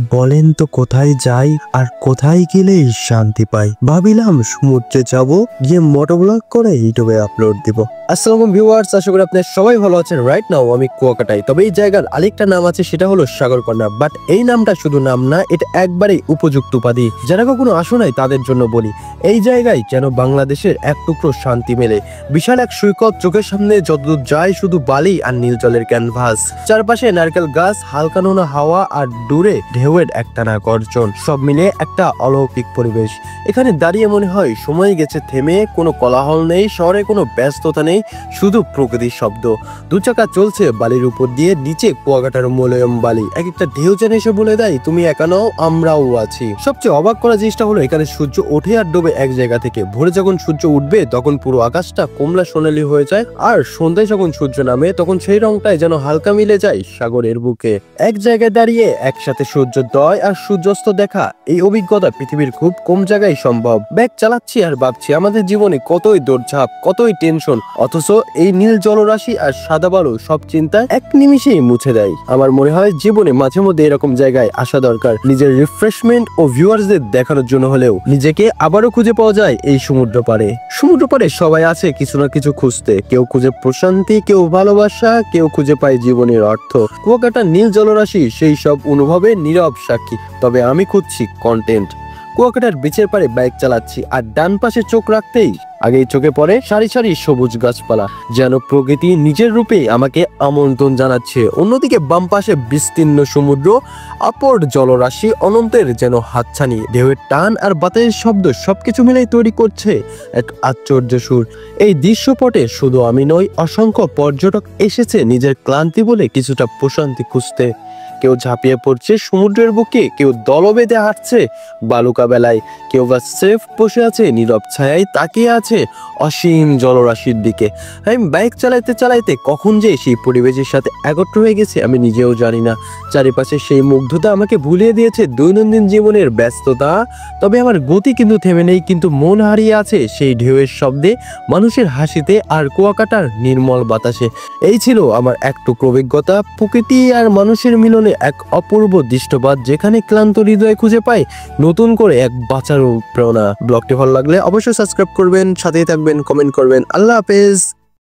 বলেন তো কোথায় যাই আর কোথায় গেলে শান্তি পাই? ভাবিলাম সমুদ্রে যাব, গিয়ে মোটোব্লগ করে ইউটিউবে আপলোড দিব। আসসালামু ভিউয়ার্স, আশা করি আপনারা সবাই ভালো আছেন। রাইট নাও আমি কুয়াকাটায়, তবে এই জায়গার আরেকটা নাম আছে, সেটা হলো সাগরকন্যা। বাট এই নামটা শুধু নাম না, এটা একবারেই উপযুক্ত উপাধি। যারা কখনো আসো নাই তাদের জন্য বলি, এই জায়গায় যেন বাংলাদেশের এক টুকরো শান্তি মেলে। বিশাল এক সৈকত, চোখের সামনে যতদূর যায় শুধু বালি আর নীল জলের ক্যানভাস, চারপাশে নারকেল গাছ, হালকা নোনা হাওয়া আর দূরে ঢেউয়ের একটানা গর্জন, সব মিলে একটা অলৌকিক পরিবেশ। এখানে দাঁড়িয়ে মনে হয় সময় গেছে থেমে, কোনো কোলাহল নেই, শহরে কোনো ব্যস্ততা নেই, শুধু প্রকৃতির শব্দ। দু চাকা চলছে বালির উপর দিয়ে, নিচে কুয়াকাটার মোলায়েম বালি। এক একটা ঢেউ যেন এসে বলে দেয় তুমি একা নও, আমরাও আছি। সবচেয়ে অবাক করা জিনিসটা হলো এখানে সূর্য ওঠে আর ডোবে এক জায়গা থেকে। ভোরে যখন সূর্য উঠবে তখন পুরো আকাশটা কমলা সোনালী হয়ে যায়, আর সন্ধ্যায় যখন সূর্য নামে তখন সেই রংটাই যেন হালকা মিলে যায় সাগরের বুকে। এক জায়গায় দাঁড়িয়ে একসাথে সূর্যোদয় আর সূর্যাস্ত দেখা, এই অভিজ্ঞতা পৃথিবীর খুব কম জায়গায় সম্ভব। ব্যাগ চালাচ্ছি আর ভাবছি আমাদের জীবনে কতই দৌড়ঝাঁপ, কতই টেনশন, অথচ এই নীল জলরাশি আর সাদা বালু সব চিন্তা এক নিমিষেই মুছে দেয়। আমার মনে হয় জীবনে মাঝে মধ্যে এরকম জায়গায় আসা দরকার, নিজের রিফ্রেশমেন্ট ও ভিউয়ার্সদের দেখানোর জন্য হলেও। নিজেকে আবারও খুঁজে পাওয়া যায় এই সমুদ্র পাড়ে। সমুদ্র পাড়ে সবাই আছে কিছু না কিছু খুঁজতে, কেউ খুঁজে প্রশান্তি, কেউ ভালোবাসা, কেউ খুঁজে পায় জীবনের অর্থ। কুয়াকাটা নীল জলরাশি সেই সব অনুভবে নীরব সাক্ষী, তবে আমি খুঁজছি কন্টেন্ট। কুয়াকাটার বিচের পারে বাইক চালাচ্ছি আর ডান পাশে চোখ রাখতেই আগেই চোখে পড়ে সারি সারি সবুজ গাছপালা, যেন প্রকৃতি নিজের রূপে আমাকে আমন্ত্রণ জানাচ্ছে। অন্যদিকে বাম পাশে বিস্তীর্ণ সমুদ্র, অপর জলরাশি, অনন্তের যেন হাতছানি। ঢেউয়ের টান আর বাতাসের শব্দ সবকিছু মিলেই তৈরি করছে এক আশ্চর্য সুর। এই দৃশ্যপটে শুধু আমি নই, অসংখ্য পর্যটক এসেছে নিজের ক্লান্তি বলে কিছুটা প্রশান্তি খুঁজতে। কেউ ঝাঁপিয়ে পড়ছে সমুদ্রের বুকে, কেউ দল বেঁধে হাঁটছে বালুকা বেলায়, কেউ বা সেফ বসে আছে নীরব ছায়ায় তাকিয়ে আছে অসীম জলরাশির দিকে। আমি বাইক চালাইতে চালাইতে কখন যে সেই পরিবেশের সাথে একত্র হয়ে গেছে আমি নিজেও জানি না। চারিপাশে সেই মুগ্ধতা আমাকে ভুলিয়ে দিয়েছে দৈনন্দিন জীবনের ব্যস্ততা, তবে আমার গতি কিন্তু থেমে নেই, কিন্তু মন হারিয়ে আছে সেই ঢেউয়ের শব্দে, মানুষের হাসিতে আর কুয়াকাটার নির্মল বাতাসে। এই ছিল আমার এক টুকরো অভিজ্ঞতা, প্রকৃতি আর মানুষের মিলনে এক অপূর্ব দৃশ্যপট, যেখানে ক্লান্ত হৃদয় খুঁজে পায় নতুন করে এক বাঁচার প্রেরণা। ব্লগটি ভালো লাগলে অবশ্যই সাবস্ক্রাইব করবেন, সাথেই থাকবেন, কমেন্ট করবেন। আল্লাহ হাফেজ।